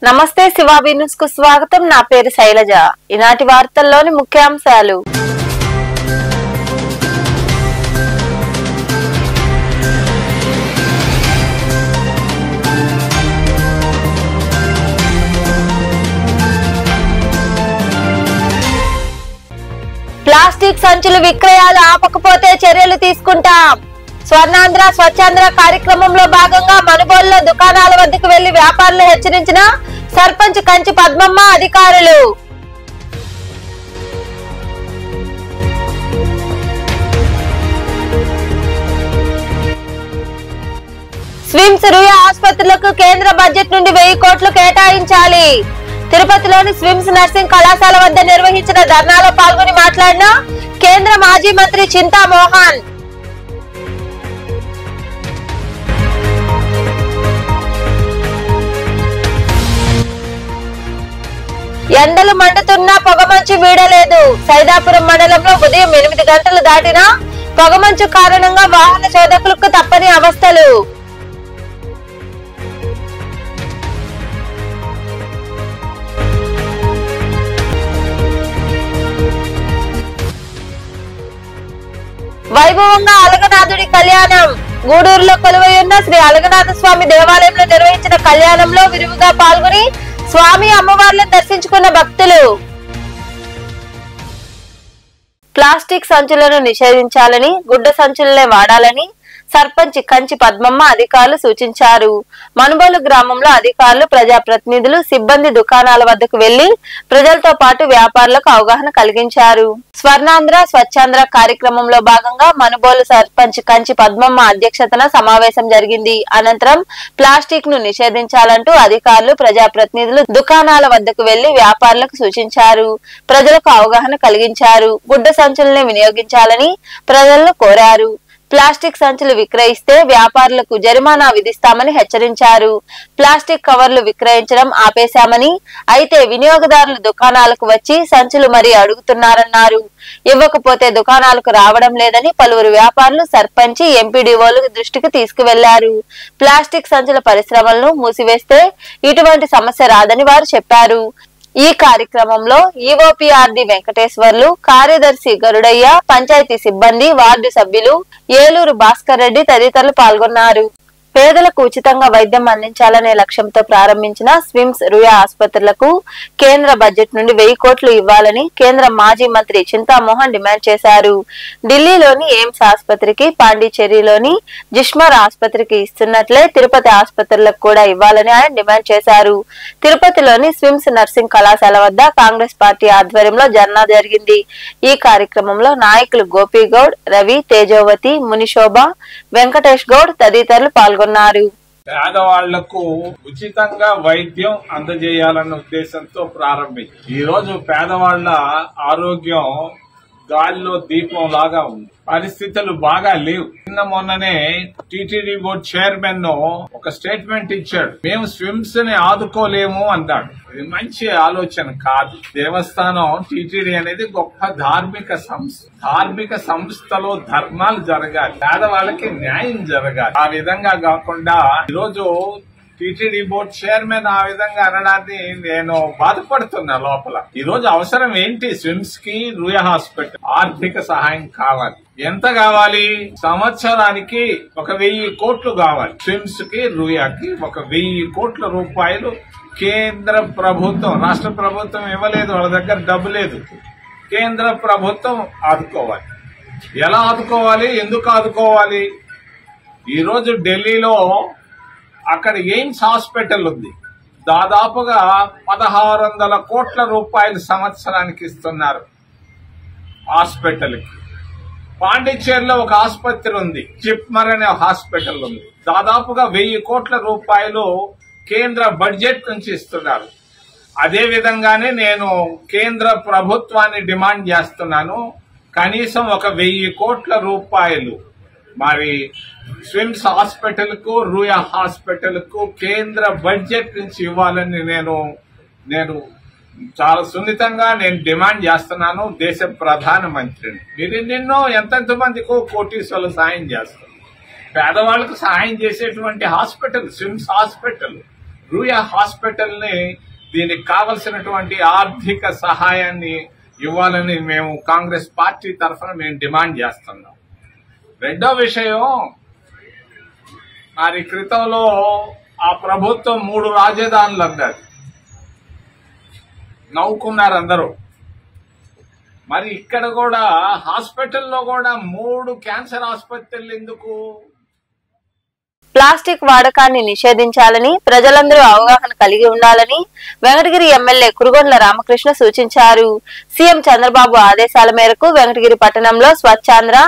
నమస్తే శివాబీ న్యూస్ కు స్వాగతం. నా పేరు శైలజ. ఈనాటి వార్తల్లోని ముఖ్యాంశాలు. ప్లాస్టిక్ సంచులు విక్రయాలు ఆపకపోతే చర్యలు తీసుకుంటాం. స్వర్ణాంధ్ర స్వచ్ఛాంధ్ర కార్యక్రమంలో భాగంగా మనుబోలులో దుకాణాల వద్దకు వెళ్లి వ్యాపారులు హెచ్చరించిన సర్పంచ్ కంచి పద్మమ్మ అధికారులు. స్విమ్స్ రుయా ఆసుపత్రులకు కేంద్ర బడ్జెట్ నుండి 1000 కోట్లు కేటాయించాలి. తిరుపతిలోని స్విమ్స్ నర్సింగ్ కళాశాల వద్ద నిర్వహించిన ధర్నాలో పాల్గొని మాట్లాడిన కేంద్ర మాజీ మంత్రి చింతా మోహన్, ఎండలు మండుతున్నా పొగమంచు వీడలేదు. సైదాపురం మండలంలో ఉదయం 8 గంటలు దాటినా పొగమంచు కారణంగా వాహన చోదకులకు తప్పని అవస్థలు. వైభవంగా అలగనాథుడి కళ్యాణం. గూడూరులో కొలువై ఉన్న శ్రీ అలగనాథ స్వామి దేవాలయంలో నిర్వహించిన కళ్యాణంలో విరివిగా పాల్గొని స్వామి అమ్మవార్లను దర్శించుకున్న భక్తులు. ప్లాస్టిక్ సంచులను నిషేధించాలని, గుడ్డ సంచులనే వాడాలని సర్పంచ్ కంచి పద్మమ్మ అధికారులు సూచించారు. మనుబోలు గ్రామంలో అధికారులు, ప్రజాప్రతినిధులు, సిబ్బంది దుకాణాల వద్దకు వెళ్లి ప్రజలతో పాటు వ్యాపారులకు అవగాహన కలిగించారు. స్వర్ణాంధ్ర స్వచ్ఛాంధ్ర కార్యక్రమంలో భాగంగా మనుబోలు సర్పంచ్ కంచి పద్మమ్మ అధ్యక్షతన సమావేశం జరిగింది. అనంతరం ప్లాస్టిక్ ను నిషేధించాలంటూ అధికారులు, ప్రజాప్రతినిధులు దుకాణాల వద్దకు వెళ్లి వ్యాపారులకు సూచించారు. ప్రజలకు అవగాహన కలిగించారు. గుడ్డ సంచులనే వినియోగించాలని ప్రజలను కోరారు. ప్లాస్టిక్ సంచులు విక్రయిస్తే వ్యాపారులకు జరిమానా విధిస్తామని హెచ్చరించారు. ప్లాస్టిక్ కవర్లు విక్రయించడం ఆపేశామని, అయితే వినియోగదారులు దుకాణాలకు వచ్చి సంచులు మరీ అడుగుతున్నారన్నారు. ఇవ్వకపోతే దుకాణాలకు రావడం లేదని పలువురు వ్యాపారులు సర్పంచి, ఎంపీడీఓలు దృష్టికి తీసుకువెళ్లారు. ప్లాస్టిక్ సంచుల పరిశ్రమలను మూసివేస్తే ఇటువంటి సమస్య రాదని వారు చెప్పారు. ఈ కార్యక్రమంలో ఈఓపీఆర్డి వెంకటేశ్వర్లు, కార్యదర్శి గరుడయ్య, పంచాయతీ సిబ్బంది, వార్డు సభ్యులు, ఏలూరు భాస్కర్ రెడ్డి తదితరులు పాల్గొన్నారు. పేదలకు ఉచితంగా వైద్యం అందించాలనే లక్ష్యంతో ప్రారంభించిన స్విమ్స్ రుయా ఆసుపత్రులకు కేంద్ర బడ్జెట్ నుండి 1000 కోట్లు ఇవ్వాలని కేంద్ర మాజీ మంత్రి చింతామోహన్ డిమాండ్ చేశారు. ఢిల్లీలోని ఎయిమ్స్ ఆసుపత్రికి, పాండిచేరిలోని జిష్మర్ ఆసుపత్రికి ఇస్తున్నట్లే తిరుపతి ఆసుపత్రులకు కూడా ఇవ్వాలని ఆయన డిమాండ్ చేశారు. తిరుపతిలోని స్విమ్స్ నర్సింగ్ కళాశాల వద్ద కాంగ్రెస్ పార్టీ ఆధ్వర్యంలో ధర్నా జరిగింది. ఈ కార్యక్రమంలో నాయకులు గోపీగౌడ్, రవి, తేజోవతి, మునిశోభ, వెంకటేష్ గౌడ్ తదితరులు పాల్గొన్నారు. పేదవాళ్లకు ఉచితంగా వైద్యం అందజేయాలన్న ఉద్దేశంతో ప్రారంభించి ఈ రోజు పేదవాళ్ల ఆరోగ్యం గాలిలో దీపం లాగా ఉంది. పరిస్థితులు బాగా లేవు. నిన్న మొన్ననే టీటీడీ బోర్డు చైర్మన్ ఒక స్టేట్మెంట్ ఇచ్చాడు. మేము స్విమ్స్ ని ఆదుకోలేము అన్నాడు. ఇది మంచి ఆలోచన కాదు. దేవస్థానం టీటీడీ అనేది గొప్ప ధార్మిక సంస్థ. ధార్మిక సంస్థలో ధర్మాలు జరగాలి, పేదవాళ్ళకి న్యాయం జరగాలి. ఆ విధంగా కాకుండా ఈరోజు టీటీడీ బోర్డు చైర్మన్ ఆ విధంగా అనడాన్ని నేను బాధపడుతున్నా లోపల. ఈ రోజు అవసరం ఏంటి? స్విమ్స్ కి, రుయా హాస్పిటల్ ఆర్థిక సహాయం కావాలి. ఎంత కావాలి? సంవత్సరానికి 1000 కోట్లు కావాలి. స్విమ్స్ కి, రుయాకి 1000 కోట్ల రూపాయలు కేంద్ర ప్రభుత్వం, రాష్ట్ర ప్రభుత్వం ఇవ్వలేదు. వాళ్ళ దగ్గర డబ్బు లేదు. కేంద్ర ప్రభుత్వం ఆదుకోవాలి. ఎలా ఆదుకోవాలి? ఎందుకు ఆదుకోవాలి? ఈరోజు ఢిల్లీలో అక్కడ ఎయిమ్స్ హాస్పిటల్ ఉంది. దాదాపుగా 1600 కోట్ల రూపాయలు సంవత్సరానికి ఇస్తున్నారు హాస్పిటల్ కి. పాండిచేరిలో ఒక ఆసుపత్రి ఉంది, జిప్మర్ అనే హాస్పిటల్ ఉంది. దాదాపుగా 1000 కోట్ల రూపాయలు కేంద్ర బడ్జెట్ నుంచి ఇస్తున్నారు. అదే విధంగానే నేను కేంద్ర ప్రభుత్వాన్ని డిమాండ్ చేస్తున్నాను, కనీసం 1000 కోట్ల రూపాయలు మరి స్విమ్స్ హాస్పిటల్ కు, రుయా హాస్పిటల్ కు కేంద్ర బడ్జెట్ నుంచి ఇవ్వాలని నేను చాలా సున్నితంగా డిమాండ్ చేస్తున్నాను దేశ ప్రధానమంత్రిని. మీరు నిన్నో ఎంతెంత మందికో కోటీశ్వర్లు సాయం చేస్తారు. పేదవాళ్లకు సహాయం చేసేటువంటి hospital SVIMS hospital, Ruia hospital ని దీనికి కావలసినటువంటి ఆర్థిక సహాయాన్ని ఇవ్వాలని మేము కాంగ్రెస్ పార్టీ తరఫున మేము డిమాండ్ చేస్తున్నాం. రెండో విషయం, మరి క్రితంలో ఆ ప్రభుత్వం 3 రాజధానులు అన్నారు, నవ్వుకున్నారు అందరూ. మరి ఇక్కడ కూడా హాస్పిటల్లో కూడా 3 క్యాన్సర్ ఆసుపత్రులు ఎందుకు? ప్లాస్టిక్ వాడకాన్ని నిషేధించాలని, ప్రజలందరూ అవగాహన కలిగి ఉండాలని వెంకటగిరి ఎమ్మెల్యే కురుగొండ్ల రామకృష్ణ సూచించారు. సీఎం చంద్రబాబు ఆదేశాల మేరకు వెంకటగిరి పట్టణంలో స్వచ్ఛాంధ్ర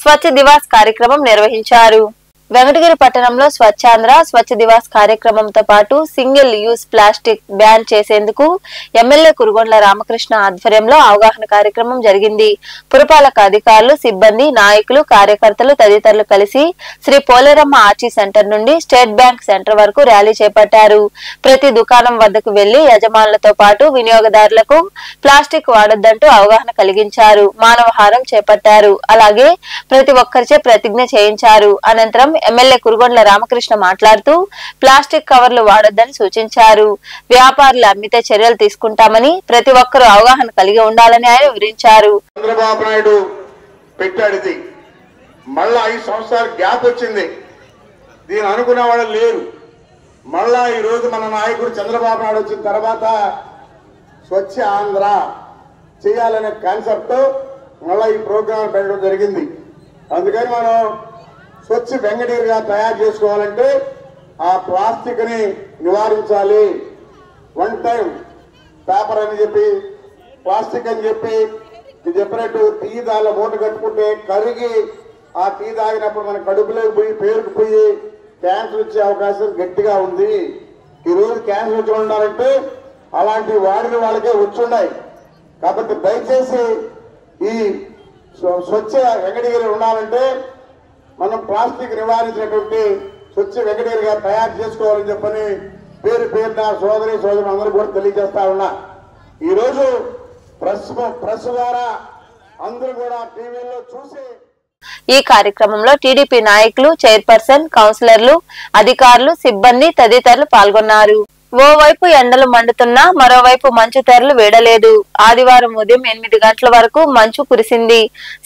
స్వచ్ఛ దివాస్ కార్యక్రమం నిర్వహించారు. వెంకటగిరి పట్టణంలో స్వచ్ఛాంధ్ర స్వచ్ఛ దివాస్ కార్యక్రమంతో పాటు సింగిల్ యూజ్ ప్లాస్టిక్ బ్యాన్ చేసేందుకు ఎమ్మెల్యే కురుగొండ్ల రామకృష్ణ ఆధ్వర్యంలో అవగాహన కార్యక్రమం జరిగింది. పురపాలక అధికారులు, సిబ్బంది, నాయకులు, కార్యకర్తలు తదితరులు కలిసి శ్రీ పోలేరమ్మ ఆర్చి సెంటర్ నుండి స్టేట్ బ్యాంక్ సెంటర్ వరకు ర్యాలీ చేపట్టారు. ప్రతి దుకాణం వద్దకు వెళ్లి యజమానులతో పాటు వినియోగదారులకు ప్లాస్టిక్ వాడొద్దంటూ అవగాహన కలిగించారు. మానవహారం చేపట్టారు. అలాగే ప్రతి ఒక్కరిచే ప్రతిజ్ఞ చేయించారు. అనంతరం ఎమ్మెల్యే కురుగొండ్ల రామకృష్ణ మాట్లాడుతూ ప్లాస్టిక్ కవర్లు వాడొద్దని సూచించారు. వ్యాపారులు అమ్మితే చర్యలు తీసుకుంటామని, ప్రతి ఒక్కరూ అవగాహన కలిగి ఉండాలని ఆయన వివరించారు. చంద్రబాబు నాయుడు పెట్టాడిది, మళ్ళా 5 సంవత్సరాల గ్యాప్ వచ్చింది, దీని అనుకునే వాళ్ళు లేరు. మళ్ళా ఈ రోజు మన నాయకుడు చంద్రబాబు నాయుడు వచ్చిన తర్వాత స్వచ్ఛ ఆంధ్ర చేయాలనే కాన్సెప్ట్ తో మళ్ళా ఈ ప్రోగ్రాం పెట్టడం జరిగింది. అందుకని మనం స్వచ్ఛ వెంకటగిరిగా తయారు చేసుకోవాలంటే ఆ ప్లాస్టిక్ ని నివారించాలి. 1 టైం పేపర్ అని చెప్పి, ప్లాస్టిక్ అని చెప్పి చెప్పినట్టు టీ దానిలో మూట కట్టుకుంటే కరిగి ఆ టీ తాగినప్పుడు మన కడుపులోకి పోయి పేరుకుపోయి క్యాన్సర్ వచ్చే అవకాశం గట్టిగా ఉంది. ఈ రోజు క్యాన్సర్ వచ్చి ఉండాలంటే అలాంటి వాడిన వాళ్ళకే వచ్చున్నాయి. కాబట్టి దయచేసి ఈ స్వచ్ఛ వెంకటగిరి ఉండాలంటే మనం ప్లాస్టిక్ నివారించినటువంటి స్వచ్ఛ వెంకటగిరిగా తయారు చేసుకోవాలని చెప్పని పేరున సోదరి సోదరులు అందరూ కూడా తెలియజేస్తా ఉన్నా. ఈరోజు ప్రెస్ ద్వారా అందరూ కూడా టీవీలో చూసి ఈ కార్యక్రమంలో టీడీపీ నాయకులు, చైర్పర్సన్, కౌన్సిలర్లు, అధికారులు, సిబ్బంది తదితరులు పాల్గొన్నారు. ఓవైపు ఎండలు మండుతున్నా మరోవైపు మంచు తెరలు వీడలేదు. ఆదివారం ఉదయం 8 గంటల వరకు మంచు కురిసింది.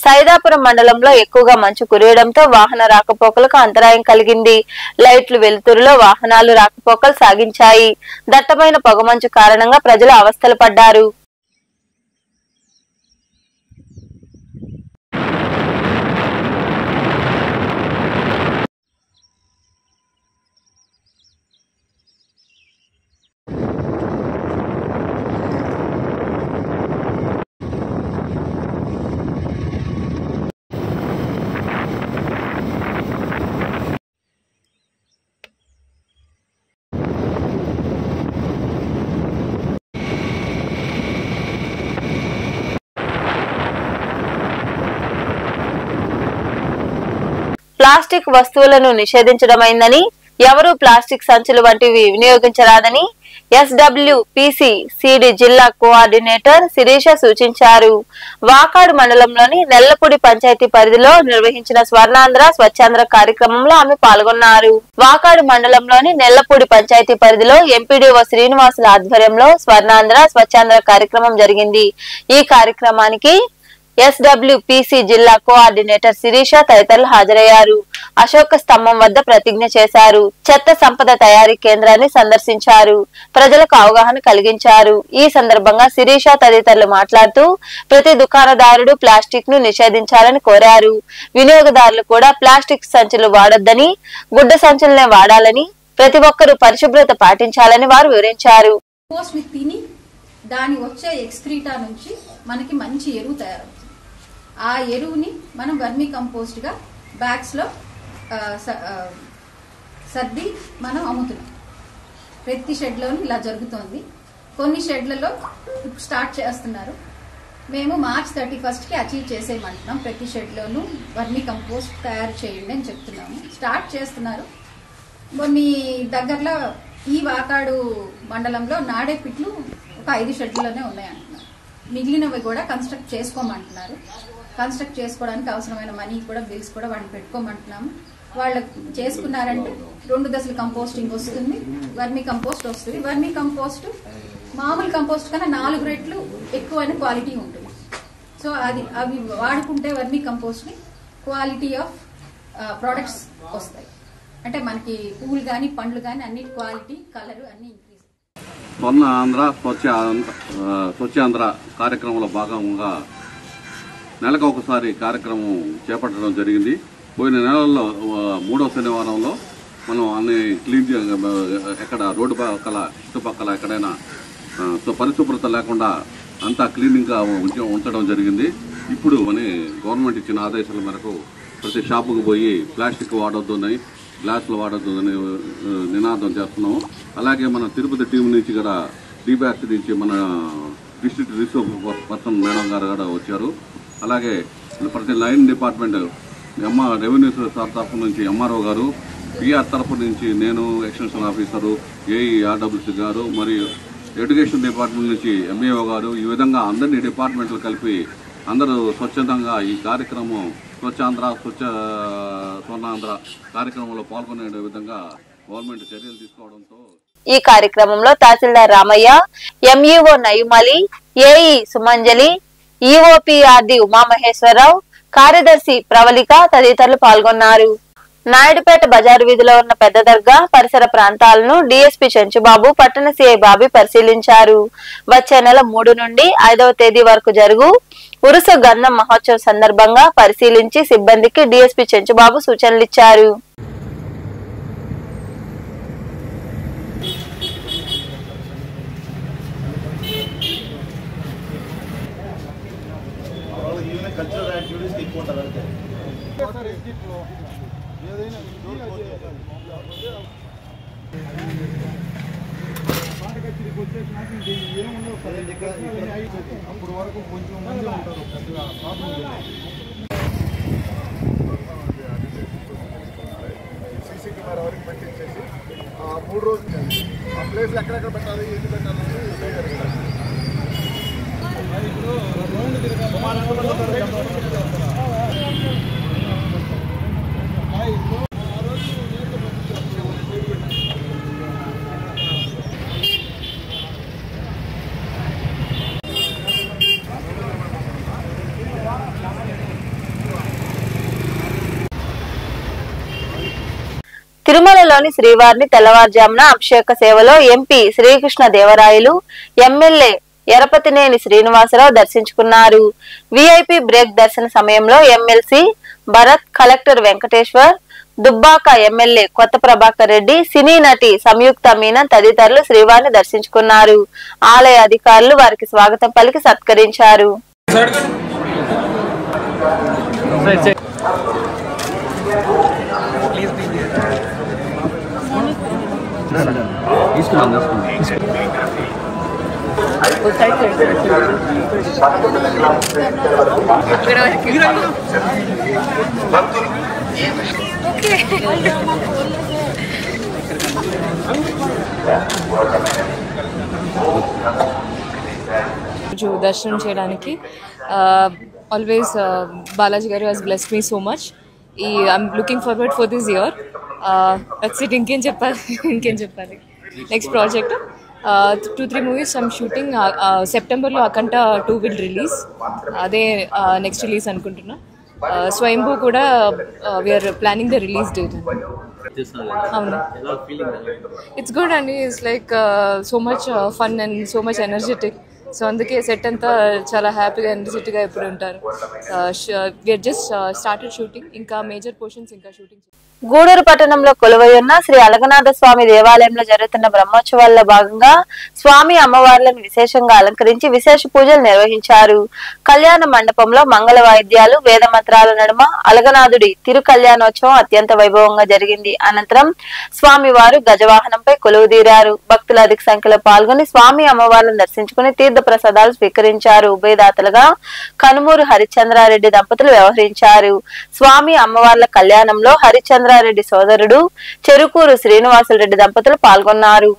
సైదాపురం మండలంలో ఎక్కువగా మంచు కురియడంతో వాహన రాకపోకలకు అంతరాయం కలిగింది. లైట్లు వెలుతురులో వాహనాలు రాకపోకలు సాగించాయి. దట్టమైన పొగమంచు కారణంగా ప్రజలు అవస్థలు పడ్డారు. ప్లాస్టిక్ వస్తువులను నిషేధించడమైందని, ఎవరూ ప్లాస్టిక్ సంచులు వంటివి వినియోగించరాదని SWPC జిల్లా కోఆర్డినేటర్ శిరీష సూచించారు. వాకాడు మండలంలోని నెల్లపూడి పంచాయతీ పరిధిలో నిర్వహించిన స్వర్ణాంధ్ర స్వచ్ఛాంధ్ర కార్యక్రమంలో ఆమె పాల్గొన్నారు. వాకాడు మండలంలోని నెల్లపూడి పంచాయతీ పరిధిలో ఎంపీడీఓ శ్రీనివాసుల ఆధ్వర్యంలో స్వర్ణాంధ్ర స్వచ్ఛాంధ్ర కార్యక్రమం జరిగింది. ఈ కార్యక్రమానికి SWPC జిల్లా కోఆర్డినేటర్ శిరీష తదితరులు హాజరయ్యారు. అశోక స్తంభం వద్ద ప్రతిజ్ఞ చేశారు. చెత్త సంపద తయారీ కేంద్రాన్ని సందర్శించారు. ప్రజలకు అవగాహన కలిగించారు. ఈ సందర్భంగా శిరీష తదితరులు మాట్లాడుతూ ప్రతి దుకాణదారుడు ప్లాస్టిక్ ను నిషేధించాలని కోరారు. వినియోగదారులు కూడా ప్లాస్టిక్ సంచులు వాడొద్దని, గుడ్డ సంచులనే వాడాలని, ప్రతి ఒక్కరూ పరిశుభ్రత పాటించాలని వారు వివరించారు. దాని వచ్చే ఎక్స్క్రీటా నుంచి మనకి మంచి ఎరువు తయారవుతుంది. ఆ ఎరువుని మనం వర్మీ కంపోస్ట్ గా బ్యాగ్స్ లో సర్ది మనం అమ్ముతున్నాం. ప్రతి షెడ్ లోని ఇలా జరుగుతోంది. కొన్ని షెడ్లలో స్టార్ట్ చేస్తున్నారు. మేము March 31 కి అచీవ్ చేసేయమంటున్నాం. ప్రతి షెడ్ లోను వర్మీ కంపోస్ట్ తయారు చేయండి అని చెప్తున్నాము. స్టార్ట్ చేస్తున్నారు. మీ దగ్గరలో ఈ వాకాడు మండలంలో నాడేపిట్లు ఒక 5 షెడ్లలోనే ఉన్నాయంటున్నారు. మిగిలినవి కూడా కన్స్ట్రక్ట్ చేసుకోమంటున్నారు. కన్స్ట్రక్ట్ చేసుకోవడానికి అవసరమైన మనీ కూడా, బిల్స్ కూడా వాటిని పెట్టుకోమంటున్నాము. వాళ్ళు చేసుకున్నారంటే 2 దశల కంపోస్టింగ్ వస్తుంది, వర్మీ కంపోస్ట్ వస్తుంది. వర్మీ కంపోస్ట్ మామూలు కంపోస్ట్ కన్నా 4 రెట్లు ఎక్కువైన క్వాలిటీ ఉంటుంది. సో అవి వాడుకుంటే వర్మీ కంపోస్ట్ని క్వాలిటీ ఆఫ్ ప్రోడక్ట్స్ వస్తాయి. అంటే మనకి పువ్వులు కానీ పండ్లు కానీ అన్ని క్వాలిటీ కలర్ అన్ని ఇంక్రీజ్. స్వర్ణ ఆంధ్ర స్వచ్ఛాంధ్ర కార్యక్రమంలో భాగంగా నెలకు ఒకసారి కార్యక్రమం చేపట్టడం జరిగింది. పోయిన నెలల్లో 3వ శనివారంలో మనం అన్ని క్లీన్ ఎక్కడ రోడ్డు పక్కల చుట్టుపక్కల ఎక్కడైనా పరిశుభ్రత లేకుండా అంతా క్లీనింగ్గా ఉంచడం జరిగింది. ఇప్పుడు గవర్నమెంట్ ఇచ్చిన ఆదేశాల మేరకు ప్రతి షాపుకు పోయి ప్లాస్టిక్ వాడొద్దని, గ్లాసులు వాడొద్దని నినాదం చేస్తున్నాము. అలాగే మన తిరుపతి టీం నుంచి కూడా డీబ్యాక్ నుంచి మన డిస్ట్రిక్ట్ రిసోర్స్ పర్సన్ మేడం గారు కూడా వచ్చారు. అలాగే ప్రతి లైన్ డిపార్ట్మెంట్ రెవెన్యూ తరఫు నుంచి ఎంఆర్ఓ గారు, పిఆర్ తరఫు నుంచి నేను ఎక్స్టెన్షన్ ఆఫీసరు, ఏఈ ఆర్డబ్ల్యూసీ గారు, మరియు ఎడ్యుకేషన్ డిపార్ట్మెంట్ నుంచి ఎంఏఓ గారు, ఈ విధంగా అందరినీ డిపార్ట్మెంట్లు కలిపి అందరూ స్వచ్ఛందంగా ఈ కార్యక్రమం స్వర్ణాంధ్ర కార్యక్రమంలో పాల్గొనే విధంగా గవర్నమెంట్ చర్యలు తీసుకోవడంతో ఈ కార్యక్రమంలో tahsildar Ramaiah, MEO Nayumali, AE Sumanjali, EOPRD Umamaheswara Rao, కార్యదర్శి ప్రవళిక తదితరులు పాల్గొన్నారు. నాయుడుపేట బజారు వీధిలో ఉన్న పెద్ద దర్గా పరిసర ప్రాంతాలను డీఎస్పీ చెంచుబాబు, పట్టణ సిఐ బాబీ పరిశీలించారు. వచ్చే నెల 3 నుండి 5వ తేదీ వరకు జరుగు ఉరుసు గంధం మహోత్సవం సందర్భంగా పరిశీలించి సిబ్బందికి డీఎస్పీ చెంచుబాబు సూచనలిచ్చారు. అప్పుడు వరకు కొంచెం మంది ఉంటారు పెద్దగా సీసీ కెమెరా వరకు పెట్టించేసి 3 రోజులు ఆ ప్లేస్లు ఎక్కడెక్కడ పెట్టాలి, ఏది పెట్టాలి తిరుమలలోని శ్రీవారిని తెల్లవారుజామున అభిషేక సేవలో ఎంపీ శ్రీకృష్ణ దేవరాయలు, ఎమ్మెల్యే ఎరపతినేని శ్రీనివాసరావు దర్శించుకున్నారు. విఐపి బ్రేక్ దర్శన సమయంలో MLC Bharat, collector Venkateshwar, Dubbaka MLA కొత్త ప్రభాకర్ రెడ్డి, సినీ నటి సంయుక్త మీనన్ తదితరులు శ్రీవారిని దర్శించుకున్నారు. ఆలయ అధికారులు వారికి స్వాగతం పలికి సత్కరించారు. దర్శనం చేయడానికి ఆల్వేస్ బాలాజీ గారు has blessed me so much. I'm looking forward for this year. That's it. ఇంకేం చెప్పాలి next project 2-3 movies I'm shooting. సెప్టెంబర్లో అకంట 2 విల్ రిలీజ్, అదే నెక్స్ట్ రిలీజ్ అనుకుంటున్నా. స్వయంభూ కూడా we're planning the release date. అవును, ఇట్స్ గుడ్ అండి. It's like so much fun and so much energetic. So అందుకే సెట్ అంతా చాలా హ్యాపీగా ఎనర్జెటిక్గా ఎప్పుడు ఉంటారు. వీఆర్ జస్ట్ స్టార్టెడ్ షూటింగ్, ఇంకా మేజర్ పోర్షన్స్ ఇంకా షూటింగ్. గూడూరు పట్టణంలో కొలువై ఉన్న శ్రీ అలగనాథ స్వామి దేవాలయంలో జరుగుతున్న బ్రహ్మోత్సవాల్లో భాగంగా స్వామి అమ్మవార్లను విశేషంగా అలంకరించి విశేష పూజలు నిర్వహించారు. కళ్యాణ మండపంలో మంగళ వాయిద్యాలు, వేద మంత్రాల నడుమ అలగనాథుడి తిరు కళ్యాణోత్సవం అత్యంత వైభవంగా జరిగింది. అనంతరం స్వామి వారు గజవాహనంపై కొలువుదీరారు. భక్తులు అధిక సంఖ్యలో పాల్గొని స్వామి అమ్మవార్లను దర్శించుకుని తీర్థ ప్రసాదాలు స్వీకరించారు. ఉభయదాతలుగా కనుమూరు హరిచంద్రారెడ్డి దంపతులు వ్యవహరించారు. స్వామి అమ్మవార్ల కళ్యాణంలో హరిచంద్రారెడ్డి సోదరుడు చెరుకూరు శ్రీనివాసులరెడ్డి దంపతులు పాల్గొన్నారు.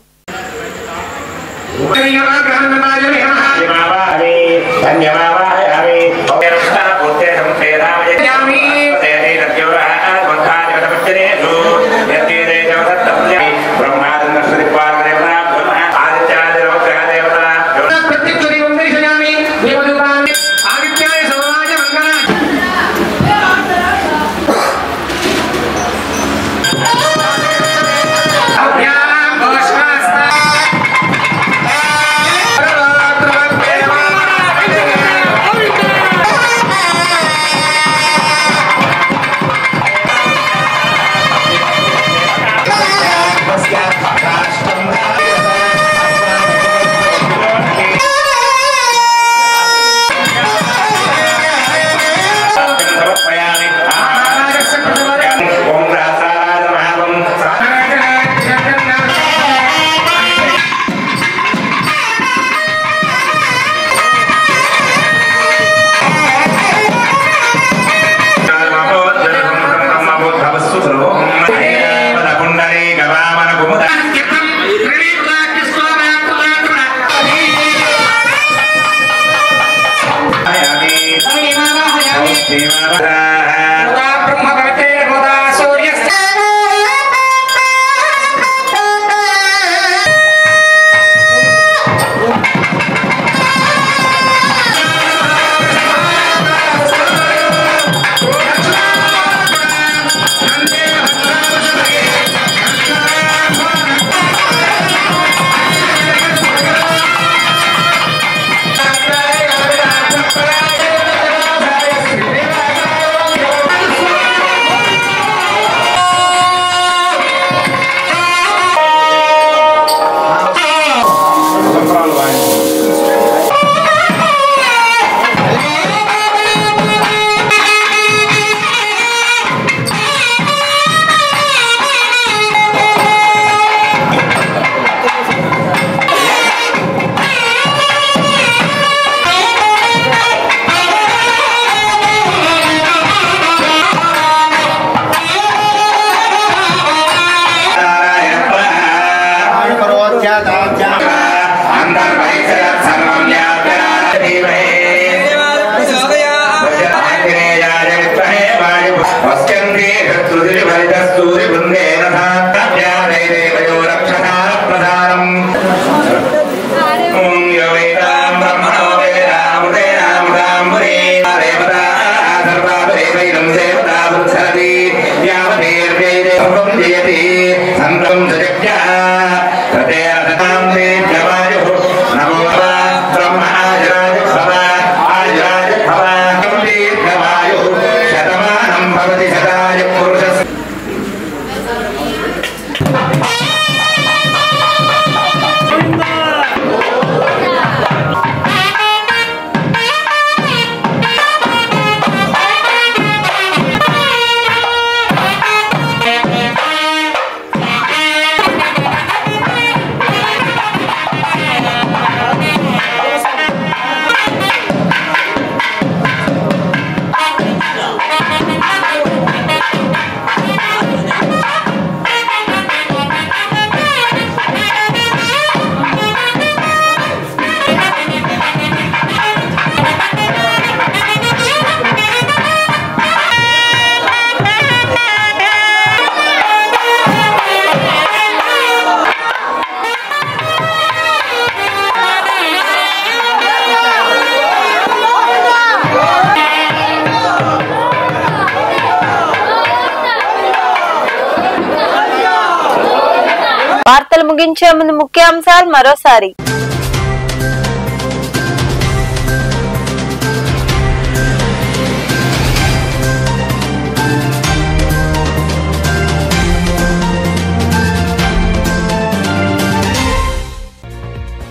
వార్తలు ముగించే ముందు ముఖ్యాంశాలు మరోసారి.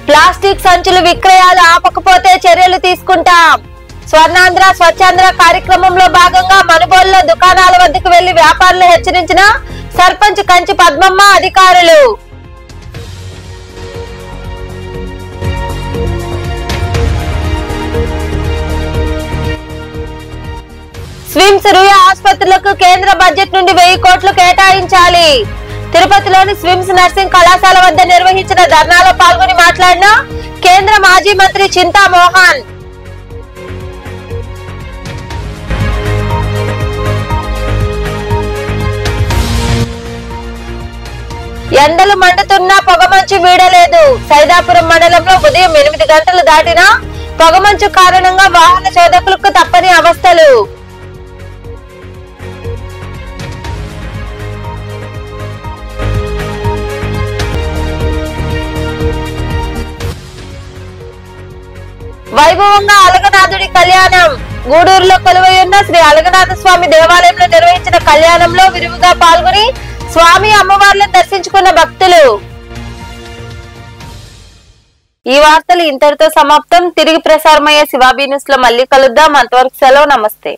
ప్లాస్టిక్ సంచులు విక్రయాలు ఆపకపోతే చర్యలు తీసుకుంటాం. స్వర్ణాంధ్ర స్వచ్ఛాంధ్ర కార్యక్రమంలో భాగంగా మనుబోలులో దుకాణాల వద్దకు వెళ్లి వ్యాపారులు హెచ్చరించిన సర్పంచ్ కంచి పద్మమ్మ అధికారులు. స్విమ్స్ రుయా ఆసుపత్రులకు కేంద్ర బడ్జెట్ నుండి 1000 కోట్లు కేటాయించాలి. తిరుపతిలోని స్విమ్స్ నర్సింగ్ కళాశాల వద్ద నిర్వహించిన ధర్నాలో పాల్గొని మాట్లాడిన కేంద్ర మాజీ మంత్రి చింతా మోహన్. ఎండలు మండుతున్నా పొగమంచు వీడలేదు. సైదాపురం మండలంలో ఉదయం 8 గంటలు దాటినా పొగమంచు కారణంగా వాహన చోదకులకు తప్పని అవస్థలు. వైభవంగా అలగనాథుడి కళ్యాణం. గూడూరులో కొలువై ఉన్న శ్రీ అలగనాథ స్వామి దేవాలయంలో నిర్వహించిన కళ్యాణంలో విరివిగా పాల్గొని స్వామి అమ్మవార్లను దర్శించుకున్న భక్తులు. ఈ వార్తలు ఇంతటితో సమాప్తం. తిరిగి ప్రసారమయ్యే శివాబీ న్యూస్ లో మళ్ళీ కలుద్దాం. అంతవరకు సెలవు. నమస్తే.